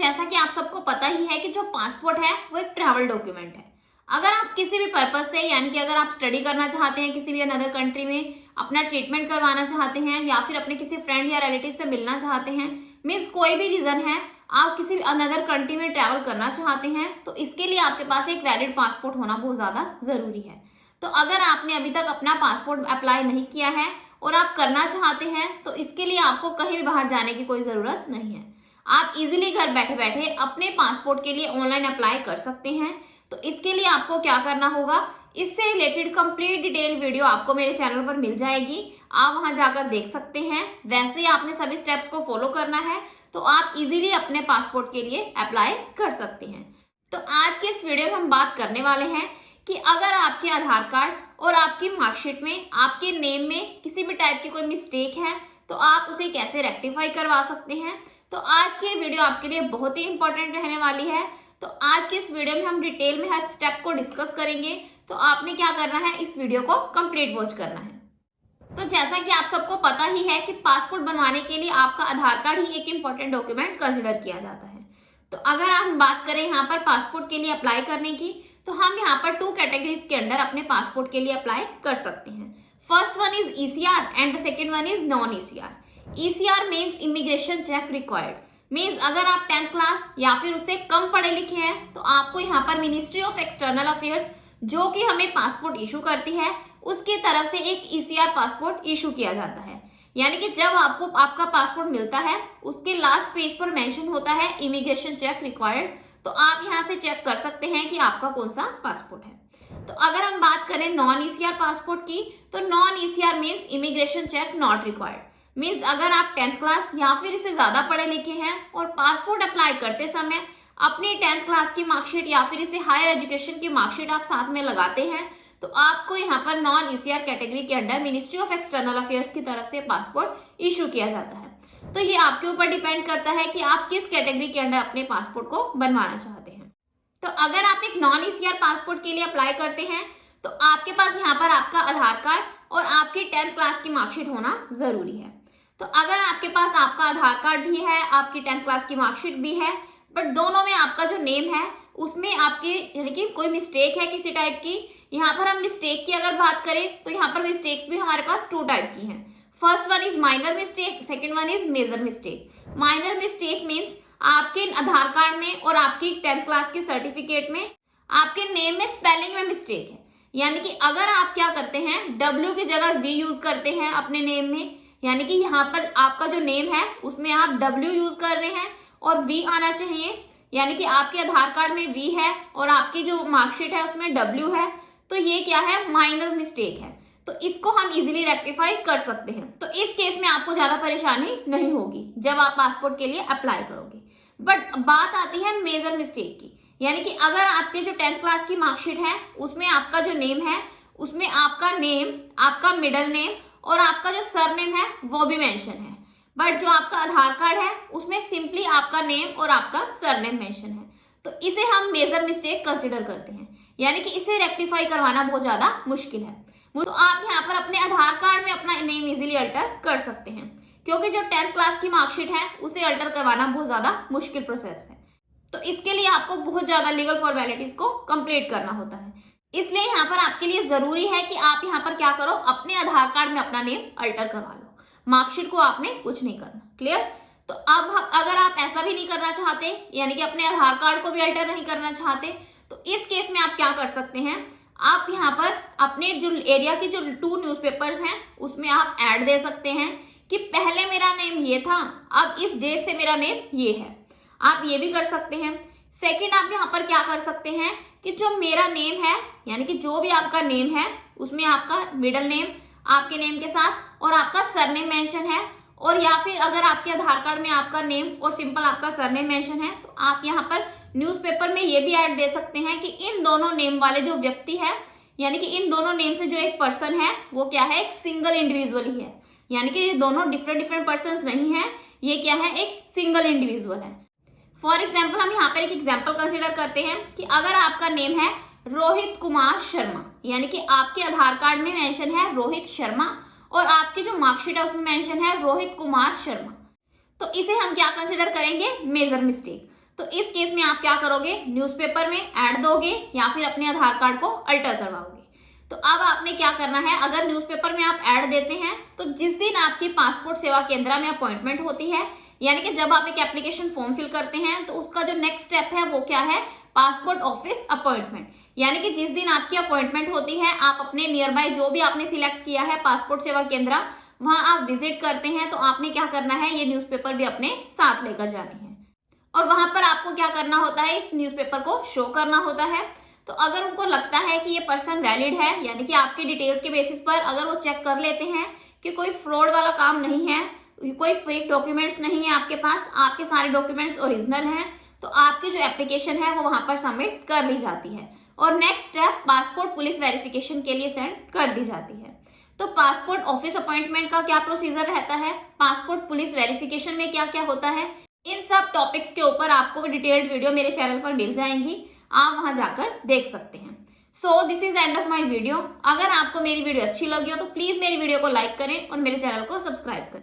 जैसा कि आप सबको पता ही है कि जो पासपोर्ट है वो एक ट्रैवल डॉक्यूमेंट है। अगर आप किसी भी पर्पज से यानी कि अगर आप स्टडी करना चाहते हैं किसी भी अनदर कंट्री में, अपना ट्रीटमेंट करवाना चाहते हैं या फिर अपने किसी फ्रेंड या रिलेटिव से मिलना चाहते हैं, मीन्स कोई भी रीजन है, आप किसी भी अनदर कंट्री में ट्रैवल करना चाहते हैं, तो इसके लिए आपके पास एक वैलिड पासपोर्ट होना बहुत ज्यादा जरूरी है। तो अगर आपने अभी तक अपना पासपोर्ट अप्लाई नहीं किया है और आप करना चाहते हैं, तो इसके लिए आपको कहीं भी बाहर जाने की कोई जरूरत नहीं है। आप इजीली घर बैठे बैठे अपने पासपोर्ट के लिए ऑनलाइन अप्लाई कर सकते हैं। तो इसके लिए आपको क्या करना होगा, इससे रिलेटेड कंप्लीट डिटेल वीडियो आपको मेरे चैनल पर मिल जाएगी, आप वहां जाकर देख सकते हैं। वैसे ही आपने सभी स्टेप्स को फॉलो करना है तो आप इजीली अपने पासपोर्ट के लिए अप्लाई कर सकते हैं। तो आज के इस वीडियो में हम बात करने वाले हैं कि अगर आपके आधार कार्ड और आपकी मार्कशीट में आपके नेम में किसी भी टाइप की कोई मिस्टेक है तो आप उसे कैसे रेक्टिफाई करवा सकते हैं। तो आज की वीडियो आपके लिए बहुत ही इंपॉर्टेंट रहने वाली है। तो आज की इस वीडियो में हम डिटेल में हर स्टेप को डिस्कस करेंगे। तो आपने क्या करना है, इस वीडियो को कंप्लीट वॉच करना है। तो जैसा कि आप सबको पता ही है कि पासपोर्ट बनवाने के लिए आपका आधार कार्ड ही एक इम्पॉर्टेंट डॉक्यूमेंट कंसिडर किया जाता है। तो अगर हम बात करें यहाँ पर पासपोर्ट के लिए अप्लाई करने की, तो हम यहाँ पर 2 कैटेगरीज के अंदर अपने पासपोर्ट के लिए अप्लाई कर सकते हैं। First one is ECR and the second one is non ECR। ECR means immigration check required, means अगर आप 10th क्लास या फिर उससे कम पढ़े लिखे हैं तो आपको यहाँ पर मिनिस्ट्री ऑफ एक्सटर्नल अफेयर्स जो कि हमें पासपोर्ट इशू करती है उसकी तरफ से एक ECR पासपोर्ट इशू किया जाता है। यानी कि जब आपको आपका पासपोर्ट मिलता है उसके लास्ट पेज पर मेंशन होता है इमिग्रेशन चेक रिक्वायर्ड, तो आप यहाँ से चेक कर सकते हैं कि आपका कौन सा पासपोर्ट है। तो अगर हम बात करें नॉन ECR पासपोर्ट की, तो non ECR means immigration check not required, means अगर आप 10th क्लास या फिर इससे ज्यादा पढ़े लिखे हैं और पासपोर्ट अप्लाई करते समय अपनी 10th क्लास की मार्कशीट या फिर इसे हायर एजुकेशन की मार्कशीट आप साथ में लगाते हैं, तो आपको यहाँ पर नॉन ECR कैटेगरी के under ministry of external affairs की तरफ से पासपोर्ट इशू किया जाता है। तो ये आपके ऊपर डिपेंड करता है कि आप किस कैटेगरी के अंडर अपने पासपोर्ट को बनवाना चाहते हैं। तो अगर आप एक नॉन ECR पासपोर्ट के लिए अप्लाई करते हैं तो आपके पास यहाँ पर आपका आधार कार्ड और आपकी 10th क्लास की मार्कशीट होना जरूरी है। तो अगर आपके पास आपका आधार कार्ड भी है, आपकी 10th क्लास की मार्कशीट भी है, बट दोनों में आपका जो नेम है उसमें आपकी यानी कि कोई मिस्टेक है किसी टाइप की, यहाँ पर हम मिस्टेक की अगर बात करें तो यहाँ पर मिस्टेक्स भी हमारे पास 2 टाइप की हैं। First one is minor mistake, second one is major mistake. Minor mistake means आपके आधार कार्ड में और आपकी 10th क्लास के सर्टिफिकेट में आपके नेम में स्पेलिंग में मिस्टेक है। यानी कि अगर आप क्या करते हैं, W की जगह V यूज करते हैं अपने नेम में, यानी कि यहाँ पर आपका जो नेम है उसमें आप W यूज कर रहे हैं और V आना चाहिए, यानी कि आपके आधार कार्ड में V है और आपकी जो मार्कशीट है उसमें W है, तो ये क्या है, माइनर मिस्टेक है। तो इसको हम इजीली रेक्टिफाई कर सकते हैं। तो इस केस में आपको ज्यादा परेशानी नहीं होगी जब आप पासपोर्ट के लिए अप्लाई करोगे। बट बात आती है मेजर मिस्टेक की, यानी कि अगर आपके जो 10th क्लास की मार्कशीट है उसमें आपका जो नेम है उसमें आपका नेम, आपका मिडिल नेम और आपका जो सरनेम है वो भी मेंशन है, बट जो आपका आधार कार्ड है उसमें सिंपली आपका नेम और आपका सरनेम मेंशन है, तो इसे हम मेजर मिस्टेक कंसिडर करते हैं। यानी कि इसे रेक्टिफाई करवाना बहुत ज्यादा मुश्किल है। तो आप यहाँ पर अपने आधार कार्ड में अपना नेम इजीली अल्टर कर सकते हैं, क्योंकि जो 10th क्लास की मार्कशीट है उसे अल्टर करवाना बहुत ज्यादा मुश्किल प्रोसेस है। तो इसके लिए आपको बहुत ज्यादा लीगल फॉर्मेलिटीज को कंप्लीट करना होता है। इसलिए यहाँ पर आपके लिए जरूरी है कि आप यहाँ पर क्या करो, अपने आधार कार्ड में अपना नेम अल्टर करवा लो, मार्कशीट को आपने कुछ नहीं करना। क्लियर? तो अब अगर आप ऐसा भी नहीं करना चाहते, यानी कि अपने आधार कार्ड को भी अल्टर नहीं करना चाहते, तो इस केस में आप क्या कर सकते हैं, आप यहाँ पर अपने जो एरिया की जो 2 न्यूज़पेपर्स हैं उसमें आप ऐड दे सकते हैं कि पहले मेरा नेम ये था, अब इस डेट से मेरा नेम ये है। आप ये भी कर सकते हैं। सेकंड, आप यहाँ पर क्या कर सकते हैं कि जो मेरा नेम है, यानी कि जो भी आपका नेम है उसमें आपका मिडिल नेम आपके नेम के साथ और आपका सरनेम मेंशन है, और या फिर अगर आपके आधार कार्ड में आपका नेम और सिंपल आपका सरनेम मेंशन है तो आप यहाँ पर न्यूज़पेपर में ये भी ऐड दे सकते हैं कि इन दोनों नेम वाले जो व्यक्ति है, यानी कि इन दोनों नेम से जो एक पर्सन है वो क्या है, एक सिंगल इंडिविजुअल ही है। यानी कि ये दोनों डिफरेंट पर्सन नहीं है, ये क्या है, एक सिंगल इंडिविजुअल है। फॉर एग्जाम्पल हम यहाँ पर एक एग्जाम्पल कंसिडर करते हैं कि अगर आपका नेम है रोहित कुमार शर्मा, यानी कि आपके आधार कार्ड में मेंशन है रोहित शर्मा और आपकी जो मार्कशीट है उसमें मेंशन है रोहित कुमार शर्मा, तो इसे हम क्या कंसिडर करेंगे, मेजर मिस्टेक। तो इस केस में आप क्या करोगे, न्यूज़पेपर में ऐड दोगे या फिर अपने आधार कार्ड को अल्टर करवाओगे। तो अब आपने क्या करना है, अगर न्यूज़पेपर में आप ऐड देते हैं तो जिस दिन आपकी पासपोर्ट सेवा केंद्र में अपॉइंटमेंट होती है, यानी कि जब आप एक एप्लीकेशन फॉर्म फिल करते हैं, तो उसका जो नेक्स्ट स्टेप है वो क्या है, पासपोर्ट ऑफिस अपॉइंटमेंट। यानी कि जिस दिन आपकी अपॉइंटमेंट होती है, आप अपने नियर बाय जो भी आपने सिलेक्ट किया है पासपोर्ट सेवा केंद्र, वहां आप विजिट करते हैं, तो आपने क्या करना है, ये न्यूज़पेपर भी अपने साथ लेकर जानी है और वहां पर आपको क्या करना होता है, इस न्यूज़पेपर को शो करना होता है। तो अगर उनको लगता है कि ये पर्सन वैलिड है, यानी कि आपके डिटेल्स के बेसिस पर अगर वो चेक कर लेते हैं कि कोई फ्रॉड वाला काम नहीं है, कोई फेक डॉक्यूमेंट्स नहीं है आपके पास, आपके सारे डॉक्यूमेंट्स ओरिजिनल हैं, तो आपकी जो एप्लीकेशन है वो वहां पर सबमिट कर ली जाती है और next step passport police verification के लिए सेंड कर दी जाती है। तो पासपोर्ट ऑफिस अपॉइंटमेंट का क्या प्रोसीजर रहता है, पासपोर्ट पुलिस वेरिफिकेशन में क्या क्या होता है, इन सब टॉपिक्स के ऊपर आपको डिटेल्ड वीडियो मेरे चैनल पर मिल जाएंगी, आप वहां जाकर देख सकते हैं। So this is end of my video. अगर आपको मेरी वीडियो अच्छी लगी हो तो प्लीज मेरी वीडियो को लाइक करें और मेरे चैनल को सब्सक्राइब करें।